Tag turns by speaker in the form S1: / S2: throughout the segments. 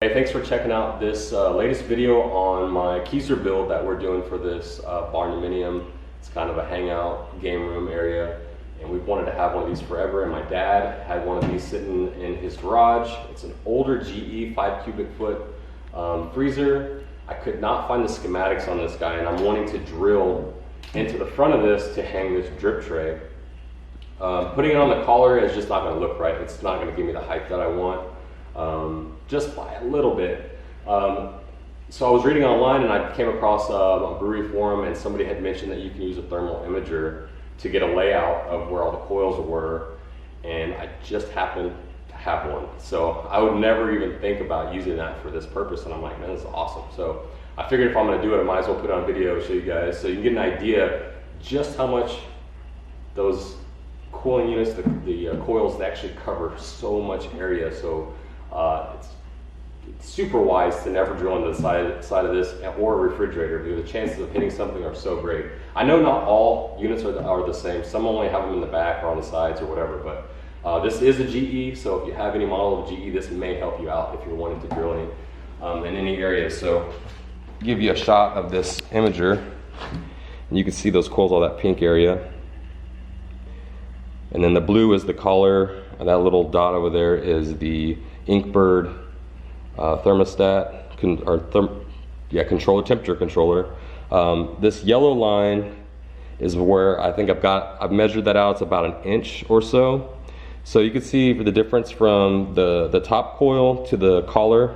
S1: Hey, thanks for checking out this latest video on my Keezer build that we're doing for this barn-dominium. It's kind of a hangout game room area, and we've wanted to have one of these forever, and my dad had one of these sitting in his garage. It's an older GE 5 cubic foot freezer. I could not find the schematics on this guy, and I'm wanting to drill into the front of this to hang this drip tray. Putting it on the collar is just not going to look right. It's not going to give me the height that I want. Just by a little bit. So I was reading online and I came across a brewery forum, and somebody had mentioned that you can use a thermal imager to get a layout of where all the coils were, and I just happened to have one. So I would never even think about using that for this purpose, and I'm like, man, this is awesome. So I figured if I'm going to do it, I might as well put it on video, show you guys, so you can get an idea just how much those cooling units, the coils, they actually cover so much area. So it's super wise to never drill into the side of this or a refrigerator, because the chances of hitting something are so great. I know not all units are the same. Some only have them in the back or on the sides or whatever, but this is a GE, so if you have any model of GE, this may help you out if you're wanting to drill in any area. So give you a shot of this imager, and you can see those coils, all that pink area. And then the blue is the collar, and that little dot over there is the Inkbird thermostat, controller, temperature controller. This yellow line is where I think I've measured that out. It's about an inch or so. So you can see the difference from the top coil to the collar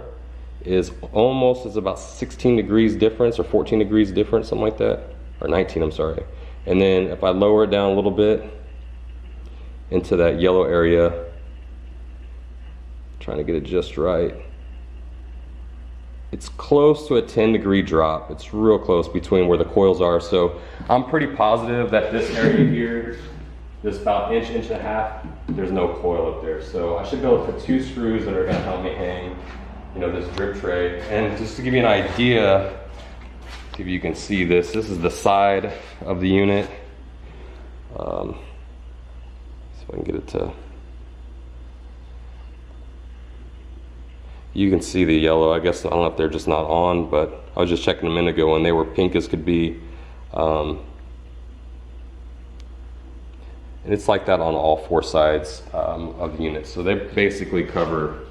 S1: is about 16 degrees difference, or 14 degrees difference, something like that, or 19, I'm sorry. And then if I lower it down a little bit into that yellow area, trying to get it just right, it's close to a 10-degree drop. It's real close between where the coils are. So I'm pretty positive that this area here, this about inch and a half, there's no coil up there. So I should be able to put 2 screws that are going to help me hang, this drip tray. And just to give you an idea, see if you can see this. This is the side of the unit. See if I can get it to. You can see the yellow. I guess I don't know if they're just not on, but I was just checking a minute ago and they were pink as could be. And it's like that on all 4 sides of the unit. So they basically cover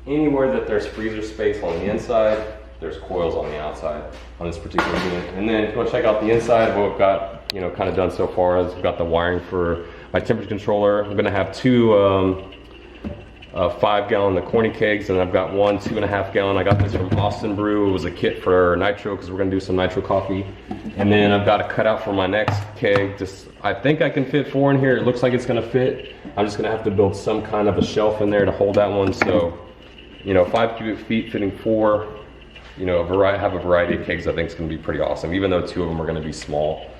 S1: anywhere that there's freezer space on the inside, there's coils on the outside on this particular unit. And then if you want to check out the inside, what we've got kind of done so far is we've got the wiring for my temperature controller. I'm going to have 2 5-gallon corny kegs, and I've got 1 2.5 gallon. I got this from Austin Brew. It was a kit for nitro, because we're gonna do some nitro coffee. And then I've got a cutout for my next keg. I think I can fit 4 in here. It looks like it's gonna fit. I'm just gonna have to build some kind of a shelf in there to hold that one. So 5 cubic feet fitting 4, have a variety of kegs. I think it's gonna be pretty awesome, even though 2 of them are gonna be small.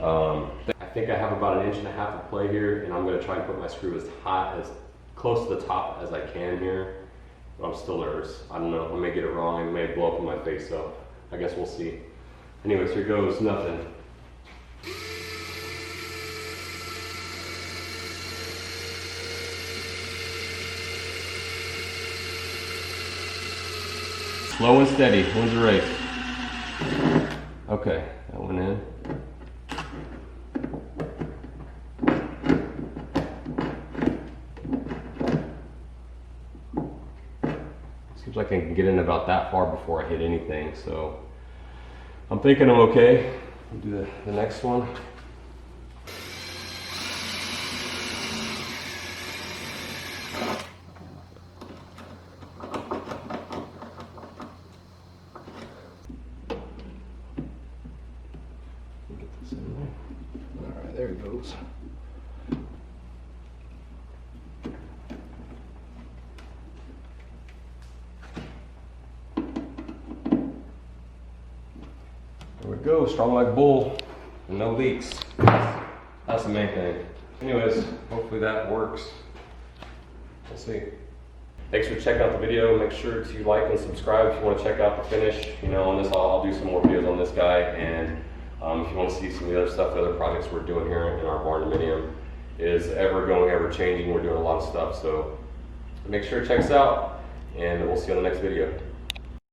S1: I think I have about 1.5 inches of play here, and I'm gonna try and put my screw as close to the top as I can here, but I'm still nervous. I don't know, I may get it wrong, it may blow up in my face, so I guess we'll see. Anyways, here goes nothing. Slow and steady, wins the race. Okay, that went in. Seems like I can get in about that far before I hit anything, so I'm thinking I'm okay. I'll do the next one. Get this in there. All right, there it goes. There we go, strong like bull, and no leaks. That's the main thing. Anyways, hopefully that works. We'll see. Thanks for checking out the video. Make sure to like and subscribe if you want to check out the finish. On this, I'll do some more videos on this guy, and if you want to see some of the other stuff, the other projects we're doing here in our barn-dominium is ever going, ever changing. We're doing a lot of stuff, so make sure to check us out. and we'll see you on the next video.